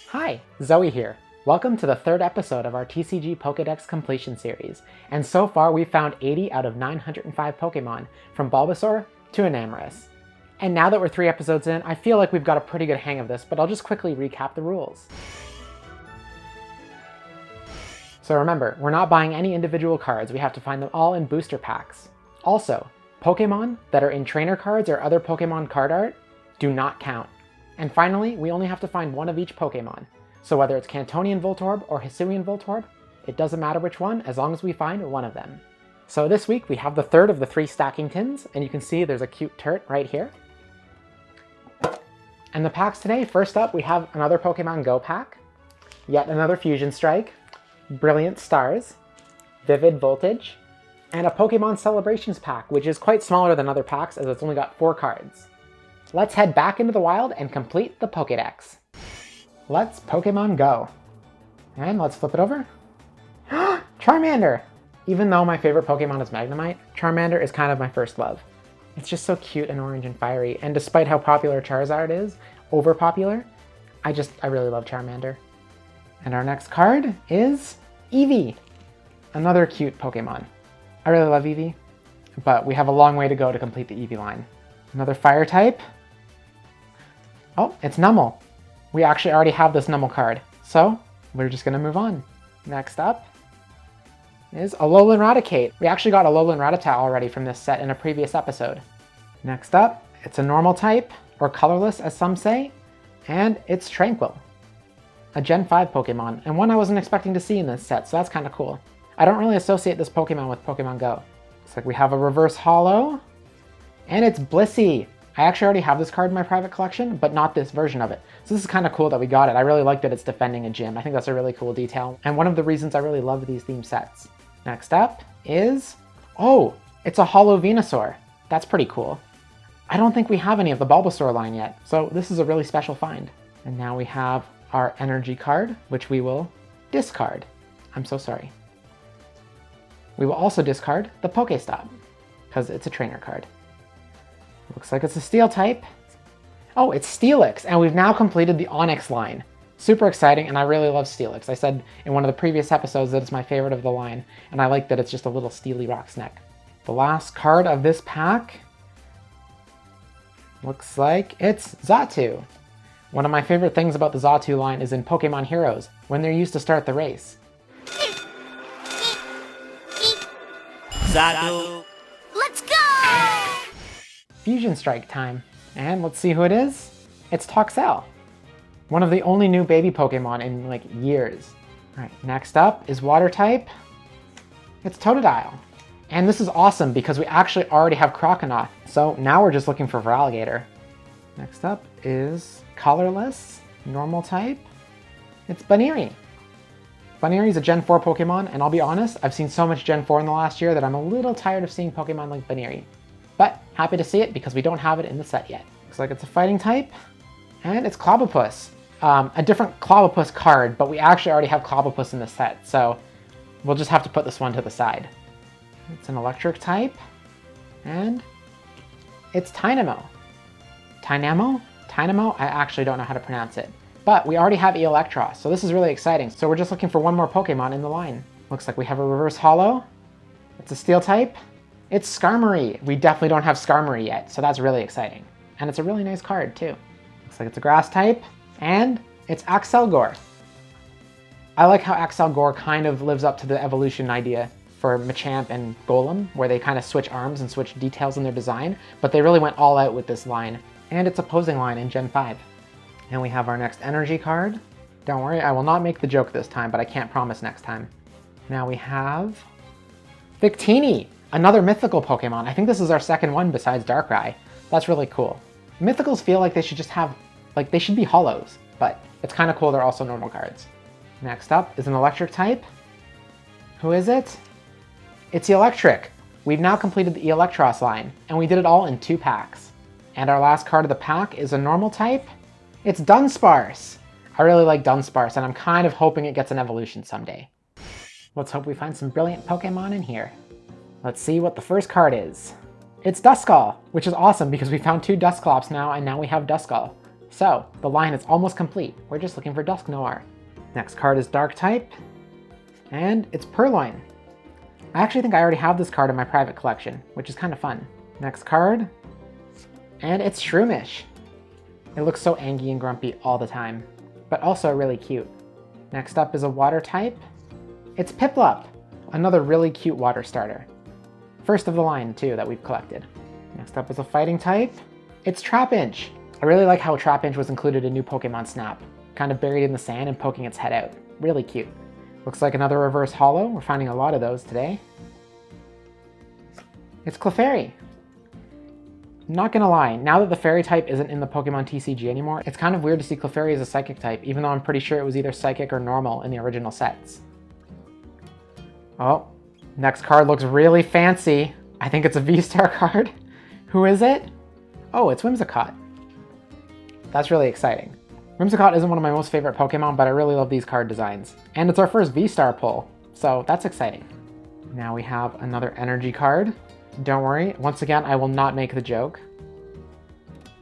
Hi, Zoe here. Welcome to the third episode of our TCG PokéDex completion series, and so far we've found 80 out of 905 Pokemon, from Bulbasaur to Enamorus. And now that we're 3 episodes in, I feel like we've got a pretty good hang of this, but I'll just quickly recap the rules. So remember, we're not buying any individual cards, we have to find them all in booster packs. Also, Pokemon that are in trainer cards or other Pokemon card art do not count. And finally, we only have to find one of each Pokemon. So whether it's Cantonian Voltorb or Hisuian Voltorb, it doesn't matter which one, as long as we find one of them. So this week we have the third of the 3 stacking tins, and you can see there's a cute Turt right here. And the packs today, first up we have another Pokemon Go pack, yet another Fusion Strike, Brilliant Stars, Vivid Voltage, and a Pokemon Celebrations pack, which is quite smaller than other packs as it's only got 4 cards. Let's head back into the wild and complete the Pokédex. Let's Pokemon Go. And let's flip it over. Charmander! Even though my favorite Pokemon is Magnemite, Charmander is kind of my first love. It's just so cute and orange and fiery, and despite how popular Charizard is, over popular, I really love Charmander. And our next card is Eevee, another cute Pokemon. I really love Eevee, but we have a long way to go to complete the Eevee line. Another fire type. Oh, it's Numel. We actually already have this Numel card, so we're just gonna move on. Next up is Alolan Raticate. We actually got Alolan Rattata already from this set in a previous episode. Next up, it's a normal type, or colorless as some say, and it's Tranquil. A Gen 5 Pokemon, and one I wasn't expecting to see in this set, so that's kind of cool. I don't really associate this Pokemon with Pokemon Go. Looks like we have a reverse holo, and it's Blissey. I actually already have this card in my private collection, but not this version of it. So this is kind of cool that we got it. I really like that it's defending a gym. I think that's a really cool detail, and one of the reasons I really love these theme sets. Next up is, oh, it's a holo Venusaur. That's pretty cool. I don't think we have any of the Bulbasaur line yet, so this is a really special find. And now we have our energy card, which we will discard. I'm so sorry. We will also discard the Pokestop, because it's a trainer card. Looks like it's a Steel type. Oh, it's Steelix, and we've now completed the Onix line. Super exciting, and I really love Steelix. I said in one of the previous episodes that it's my favorite of the line, and I like that it's just a little steely rock snack. The last card of this pack looks like it's Xatu. One of my favorite things about the Xatu line is in Pokemon Heroes, when they're used to start the race. Xatu! Let's go! Fusion Strike time. And let's see who it is. It's Toxel. One of the only new baby Pokemon in like years. All right, next up is Water type. It's Totodile. And this is awesome because we actually already have Croconaw. So now we're just looking for Feraligatr. Next up is colorless, normal type. It's Baneri. Baneri is a Gen 4 Pokemon, and I'll be honest, I've seen so much Gen 4 in the last year that I'm a little tired of seeing Pokemon like Baneri. But happy to see it because we don't have it in the set yet. Looks like it's a fighting type, and it's Clobbopus. A different Clobbopus card, but we actually already have Clobbopus in the set, so we'll just have to put this one to the side. It's an electric type, and it's Tynamo. Tynamo? Tynamo? I actually don't know how to pronounce it. But we already have Electros, so this is really exciting. So we're just looking for one more Pokemon in the line. Looks like we have a reverse holo. It's a Steel type. It's Skarmory. We definitely don't have Skarmory yet, so that's really exciting. And it's a really nice card, too. Looks like it's a grass type, and it's Axelgor. I like how Axelgor kind of lives up to the evolution idea for Machamp and Golem, where they kind of switch arms and switch details in their design, but they really went all out with this line. And it's opposing line in Gen 5. And we have our next energy card. Don't worry, I will not make the joke this time, but I can't promise next time. Now we have Victini, another mythical Pokemon. I think this is our second one besides Darkrai. That's really cool. Mythicals feel like they should just have, like they should be holos, but it's kind of cool they're also normal cards. Next up is an electric type. Who is it? It's Electric. We've now completed the Electros line, and we did it all in 2 packs. And our last card of the pack is a normal type. It's Dunsparce. I really like Dunsparce, and I'm kind of hoping it gets an evolution someday. Let's hope we find some brilliant Pokemon in here. Let's see what the first card is. It's Duskull, which is awesome because we found 2 Dusclops now, and now we have Duskull. So, the line is almost complete. We're just looking for Dusknoir. Next card is Dark type, and it's Purloin. I actually think I already have this card in my private collection, which is kind of fun. Next card, and it's Shroomish. It looks so angry and grumpy all the time, but also really cute. Next up is a Water type. It's Piplup, another really cute water starter. First of the line, too, that we've collected. Next up is a Fighting type. It's Trapinch. I really like how Trapinch was included in New Pokemon Snap, kind of buried in the sand and poking its head out. Really cute. Looks like another reverse holo. We're finding a lot of those today. It's Clefairy. Not gonna lie, now that the Fairy type isn't in the Pokemon TCG anymore, it's kind of weird to see Clefairy as a Psychic type, even though I'm pretty sure it was either Psychic or Normal in the original sets. Oh, next card looks really fancy. I think it's a V-Star card. Who is it? Oh, it's Whimsicott. That's really exciting. Whimsicott isn't one of my most favorite Pokemon, but I really love these card designs. And it's our first V-Star pull, so that's exciting. Now we have another energy card. Don't worry, once again, I will not make the joke.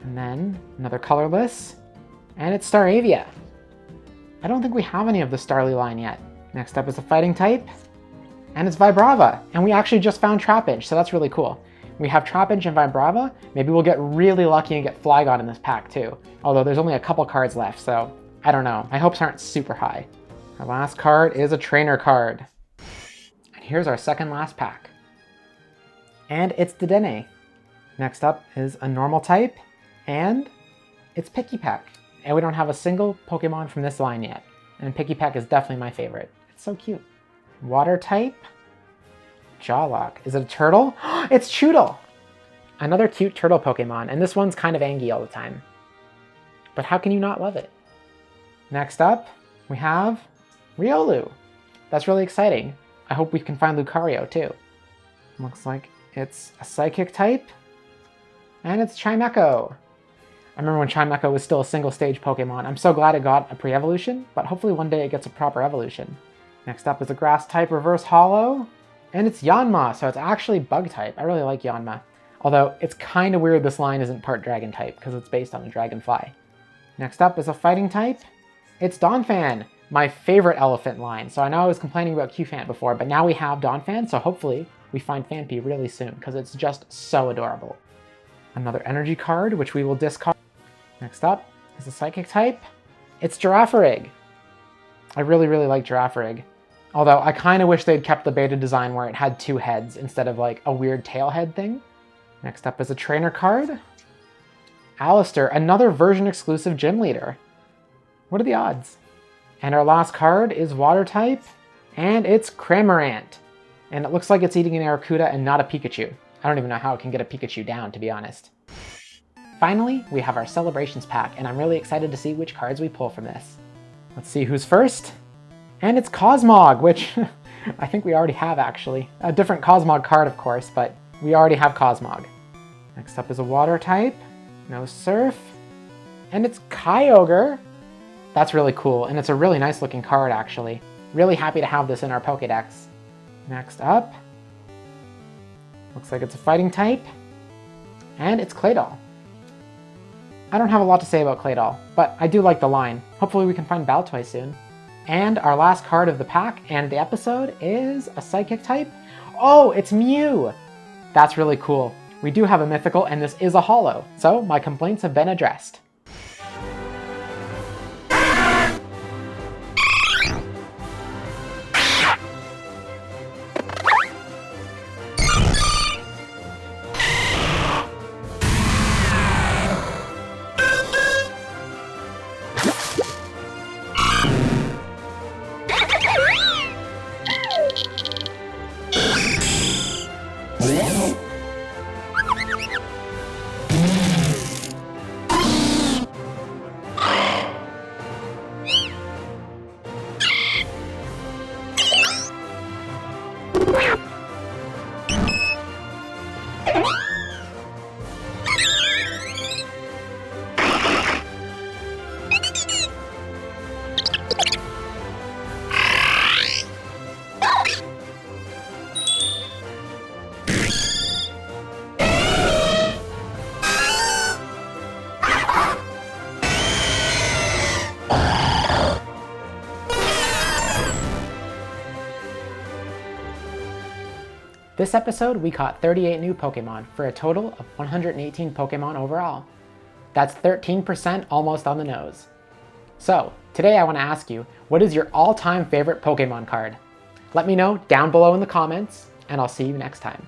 And then another colorless, and it's Staravia. I don't think we have any of the Starly line yet. Next up is a Fighting type, and it's Vibrava. And we actually just found Trapinch, so that's really cool. We have Trapinch and Vibrava. Maybe we'll get really lucky and get Flygon in this pack too. Although there's only a couple cards left, so I don't know. My hopes aren't super high. Our last card is a trainer card. And here's our second last pack. And it's Dedenne. Next up is a normal type, and it's Pikipek. And we don't have a single Pokemon from this line yet. And Pikipek is definitely my favorite. It's so cute. Water type, Jawlock. Is it a turtle? It's Choodle! Another cute turtle Pokemon, and this one's kind of angry all the time. But how can you not love it? Next up, we have Riolu. That's really exciting. I hope we can find Lucario too. Looks like it's a Psychic type, and it's Chimecho. I remember when Chimecho was still a single stage Pokemon. I'm so glad it got a pre-evolution, but hopefully one day it gets a proper evolution. Next up is a Grass type reverse holo, and it's Yanma, so it's actually Bug type. I really like Yanma. Although it's kind of weird this line isn't part Dragon type because it's based on a Dragonfly. Next up is a Fighting type. It's Donphan, my favorite elephant line. So I know I was complaining about Qfant before, but now we have Donphan, so hopefully we find Phanpy really soon because it's just so adorable. Another energy card, which we will discard. Next up is a Psychic type. It's Girafarig. I really like Girafarig. Although I kind of wish they'd kept the beta design where it had 2 heads instead of like a weird tail head thing. Next up is a trainer card. Alistair, another version exclusive gym leader. What are the odds? And our last card is water type, and it's Cramorant. And it looks like it's eating an Arrokuda and not a Pikachu. I don't even know how it can get a Pikachu down, to be honest. Finally, we have our Celebrations pack, and I'm really excited to see which cards we pull from this. Let's see who's first. And it's Cosmog, which I think we already have, actually. A different Cosmog card, of course, but we already have Cosmog. Next up is a water type, no surf, and it's Kyogre. That's really cool, and it's a really nice looking card, actually. Really happy to have this in our PokéDex. Next up, looks like it's a Fighting type, and it's Claydol. I don't have a lot to say about Claydol, but I do like the line. Hopefully we can find Baltoy soon. And our last card of the pack and the episode is a Psychic type. Oh, it's Mew! That's really cool. We do have a mythical, and this is a holo, so my complaints have been addressed. This episode, we caught 38 new Pokemon for a total of 118 Pokemon overall. That's 13% almost on the nose. So, today I want to ask you, what is your all-time favorite Pokemon card? Let me know down below in the comments, and I'll see you next time.